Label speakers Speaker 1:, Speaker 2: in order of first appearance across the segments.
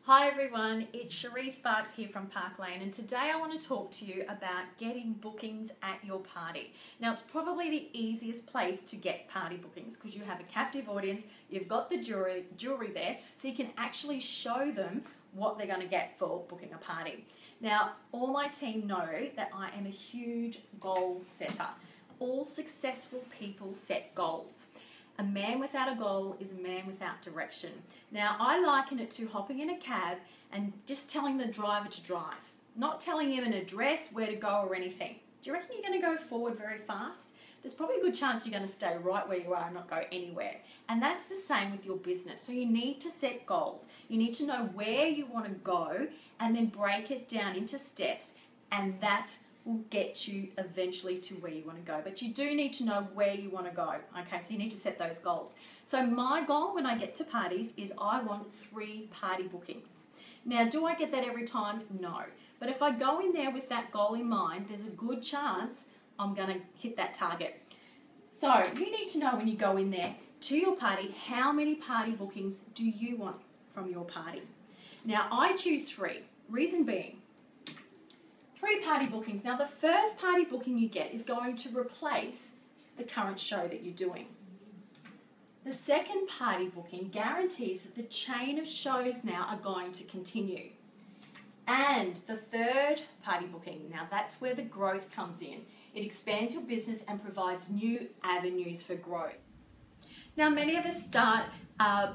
Speaker 1: Hi everyone, it's Sherree Sparks here from Park Lane, and today I want to talk to you about getting bookings at your party. Now, it's probably the easiest place to get party bookings because you have a captive audience, you've got the jewelry there, so you can actually show them what they're going to get for booking a party. Now, all my team know that I am a huge goal setter. All successful people set goals. A man without a goal is a man without direction. Now, I liken it to hopping in a cab and just telling the driver to drive, not telling him an address, where to go or anything. Do you reckon you're going to go forward very fast? There's probably a good chance you're going to stay right where you are and not go anywhere. And that's the same with your business. So you need to set goals. You need to know where you want to go and then break it down into steps, and that will get you eventually to where you want to go. But you do need to know where you want to go, okay? So you need to set those goals. So my goal when I get to parties is I want 3 party bookings. Now, do I get that every time? No. But if I go in there with that goal in mind, there's a good chance I'm going to hit that target. So you need to know when you go in there to your party, how many party bookings do you want from your party? Now, I choose 3. Reason being, 3 party bookings. Now, the first party booking you get is going to replace the current show that you're doing. The second party booking guarantees that the chain of shows now are going to continue. And the third party booking, now that's where the growth comes in. It expands your business and provides new avenues for growth. Now, many of us start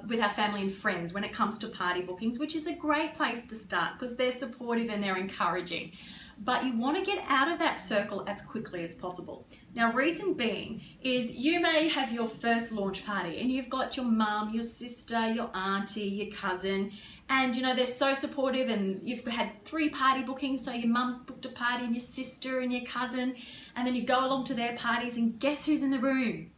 Speaker 1: with our family and friends when it comes to party bookings, which is a great place to start because they're supportive and they're encouraging. But you want to get out of that circle as quickly as possible. Now, reason being is you may have your first launch party and you've got your mum, your sister, your auntie, your cousin, and you know they're so supportive, and you've had 3 party bookings, so your mum's booked a party and your sister and your cousin, and then you go along to their parties and guess who's in the room?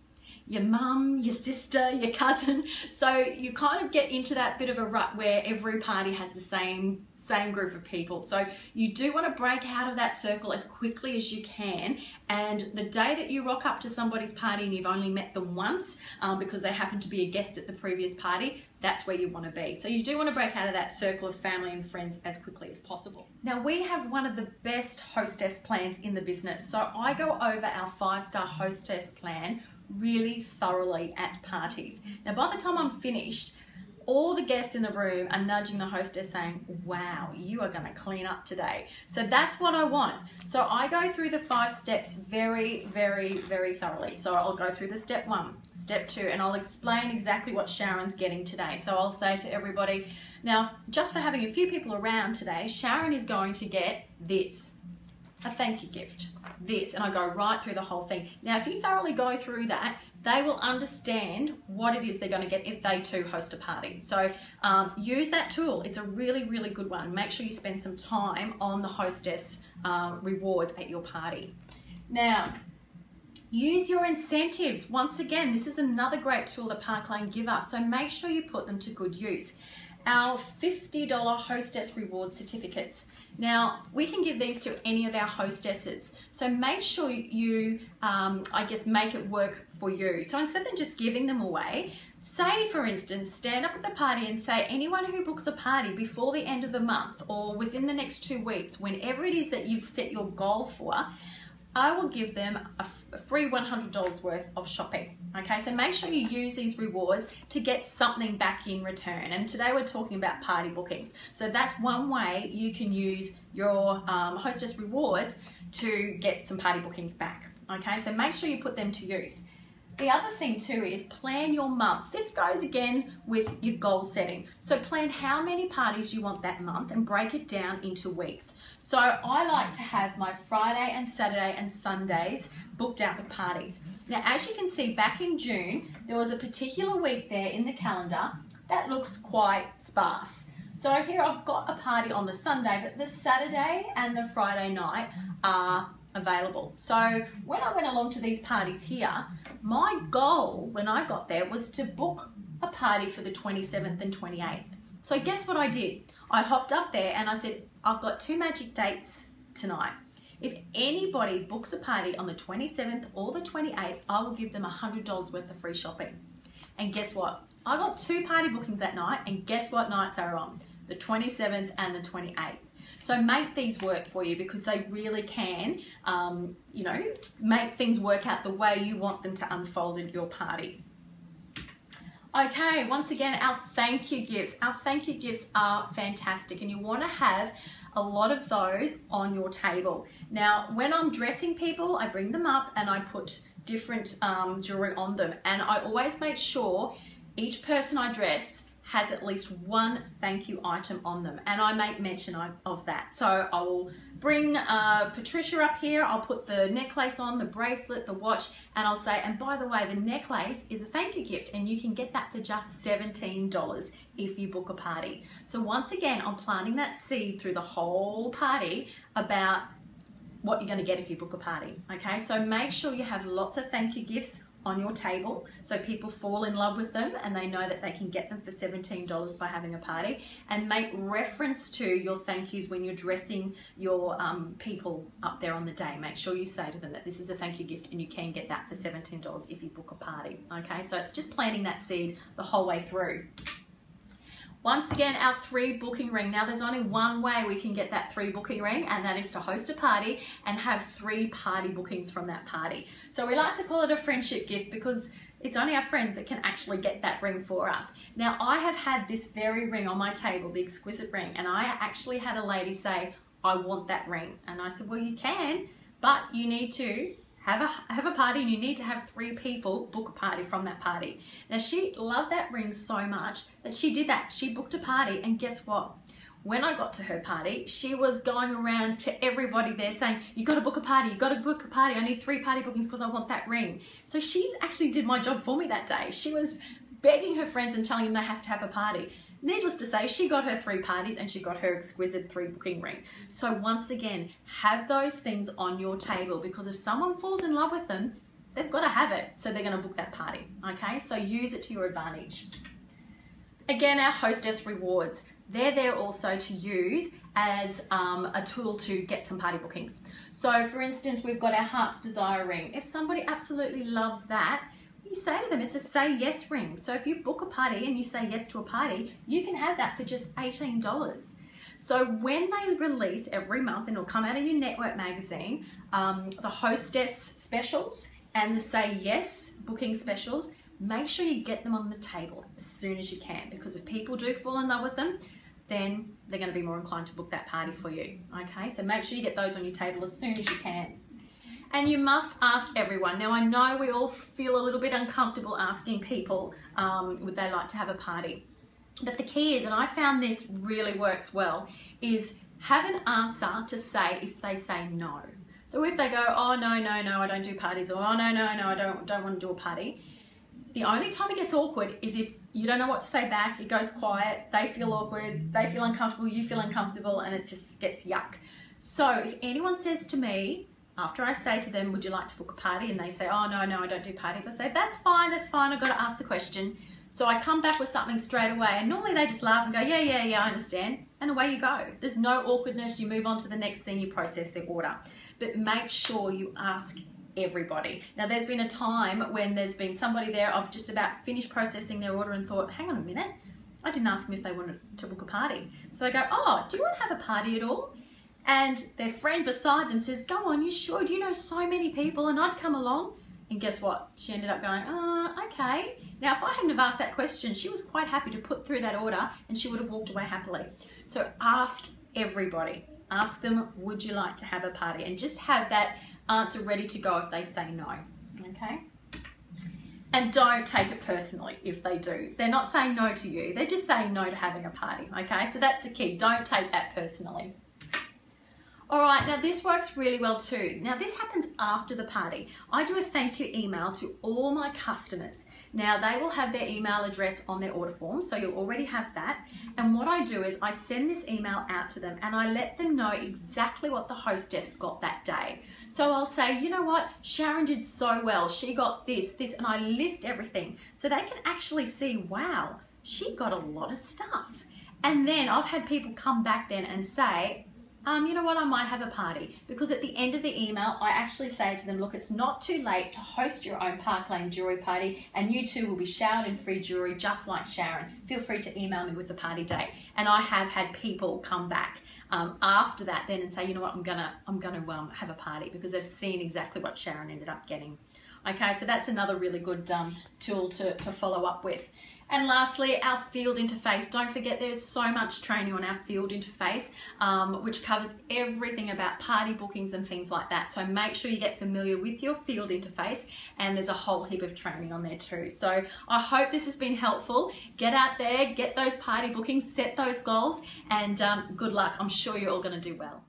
Speaker 1: Your mum, your sister, your cousin. So you kind of get into that bit of a rut where every party has the same group of people. So you do want to break out of that circle as quickly as you can. And the day that you rock up to somebody's party and you've only met them once because they happen to be a guest at the previous party, that's where you want to be. So you do want to break out of that circle of family and friends as quickly as possible. Now, we have one of the best hostess plans in the business. So I go over our 5-star hostess plan really thoroughly at parties. Now, by the time I'm finished, all the guests in the room are nudging the hostess saying, wow, you are going to clean up today. So that's what I want. So I go through the 5 steps very, very, very thoroughly. So I'll go through the step 1, step 2, and I'll explain exactly what Sharon's getting today. So I'll say to everybody, now, just for having a few people around today, Sharon is going to get this, a thank you gift, this, and I go right through the whole thing. Now, if you thoroughly go through that, they will understand what it is they're going to get if they too host a party. So use that tool. It's a really, really good one. Make sure you spend some time on the hostess rewards at your party. Now, use your incentives. Once again, this is another great tool that Park Lane give us, so make sure you put them to good use. Our $50 hostess reward certificates. Now, we can give these to any of our hostesses. So make sure you, I guess, make it work for you. So instead of just giving them away, say, for instance, stand up at the party and say, anyone who books a party before the end of the month or within the next 2 weeks, whenever it is that you've set your goal for, I will give them a free $100 worth of shopping. Okay, so make sure you use these rewards to get something back in return. And today we're talking about party bookings. So that's one way you can use your hostess rewards to get some party bookings back. Okay, so make sure you put them to use. The other thing too is plan your month. This goes again with your goal setting. So plan how many parties you want that month and break it down into weeks. So I like to have my Friday and Saturday and Sundays booked out with parties. Now, as you can see, back in June, there was a particular week there in the calendar that looks quite sparse. So here I've got a party on the Sunday, but the Saturday and the Friday night are available. So when I went along to these parties here, my goal when I got there was to book a party for the 27th and 28th. So guess what I did? I hopped up there and I said, I've got 2 magic dates tonight. If anybody books a party on the 27th or the 28th, I will give them $100 worth of free shopping. And guess what? I got 2 party bookings that night, and guess what nights they were on? the 27th, and the 28th. So make these work for you because they really can, you know, make things work out the way you want them to unfold at your parties. Okay, once again, our thank you gifts. Our thank you gifts are fantastic, and you want to have a lot of those on your table. Now, when I'm dressing people, I bring them up and I put different jewelry on them, and I always make sure each person I dress has at least one thank you item on them, and I make mention of that. So I will bring Patricia up here, I'll put the necklace on, the bracelet, the watch, and I'll say, and by the way, the necklace is a thank you gift, and you can get that for just $17 if you book a party. So once again, I'm planting that seed through the whole party about what you're going to get if you book a party. Okay, so make sure you have lots of thank you gifts on your table so people fall in love with them and they know that they can get them for $17 by having a party, and make reference to your thank yous when you're dressing your people up there on the day. Make sure you say to them that this is a thank you gift and you can get that for $17 if you book a party. Okay, so it's just planting that seed the whole way through. Once again, our 3 booking ring. Now there's only one way we can get that 3 booking ring, and that is to host a party and have 3 party bookings from that party. So we like to call it a friendship gift because it's only our friends that can actually get that ring for us. Now I have had this very ring on my table, the exquisite ring, and I actually had a lady say, I want that ring. And I said, well, you can, but you need to have a party, and you need to have 3 people book a party from that party. Now she loved that ring so much that she did that. She booked a party, and guess what? When I got to her party, she was going around to everybody there saying, you got to book a party, you got to book a party. I need 3 party bookings because I want that ring. So she actually did my job for me that day. She was begging her friends and telling them they have to have a party. Needless to say, she got her 3 parties and she got her exquisite 3 booking ring. So once again, have those things on your table, because if someone falls in love with them, they've got to have it. So they're going to book that party. Okay, so use it to your advantage. Again, our hostess rewards. They're there also to use as a tool to get some party bookings. So for instance, we've got our Heart's Desire ring. If somebody absolutely loves that, you say to them, it's a say yes ring. So if you book a party and you say yes to a party, you can have that for just $18. So when they release every month, and it'll come out in your network magazine, the hostess specials and the say yes booking specials, make sure you get them on the table as soon as you can, because if people do fall in love with them, then they're going to be more inclined to book that party for you. Okay, so make sure you get those on your table as soon as you can. And you must ask everyone. Now I know we all feel a little bit uncomfortable asking people would they like to have a party. But the key is, and I found this really works well, is have an answer to say if they say no. So if they go, oh no, I don't do parties, or oh no, I don't want to do a party. The only time it gets awkward is if you don't know what to say back, it goes quiet, they feel awkward, they feel uncomfortable, you feel uncomfortable, and it just gets yuck. So if anyone says to me, after I say to them, would you like to book a party? And they say, oh no, I don't do parties. I say, that's fine, I've got to ask the question. So I come back with something straight away, and normally they just laugh and go, yeah, I understand. And away you go. There's no awkwardness, you move on to the next thing, you process their order. But make sure you ask everybody. Now there's been a time when there's been somebody there, I've just about finished processing their order and thought, hang on a minute, I didn't ask them if they wanted to book a party. So I go, oh, do you want to have a party at all? And their friend beside them says, go on, you should, you know so many people, and I'd come along. And guess what? She ended up going, oh, okay. Now, if I hadn't have asked that question, she was quite happy to put through that order and she would have walked away happily. So ask everybody. Ask them, would you like to have a party? And just have that answer ready to go if they say no, okay? And don't take it personally if they do. They're not saying no to you. They're just saying no to having a party, okay? So that's the key. Don't take that personally. All right, now this works really well too. Now this happens after the party. I do a thank you email to all my customers. Now they will have their email address on their order form, so you'll already have that. And what I do is I send this email out to them and I let them know exactly what the hostess got that day. So I'll say, you know what, Sharon did so well. She got this, and I list everything. So they can actually see, wow, she got a lot of stuff. And then I've had people come back then and say, you know what, I might have a party. Because at the end of the email, I actually say to them, look, it's not too late to host your own Park Lane jewellery party, and you too will be showered in free jewellery just like Sharon. Feel free to email me with the party date. And I have had people come back after that then and say, you know what, I'm gonna have a party, because they've seen exactly what Sharon ended up getting. Okay, so that's another really good tool to follow up with. And lastly, our field interface. Don't forget, there's so much training on our field interface, which covers everything about party bookings and things like that. So make sure you get familiar with your field interface, and there's a whole heap of training on there too. So I hope this has been helpful. Get out there, get those party bookings, set those goals, and good luck. I'm sure you're all going to do well.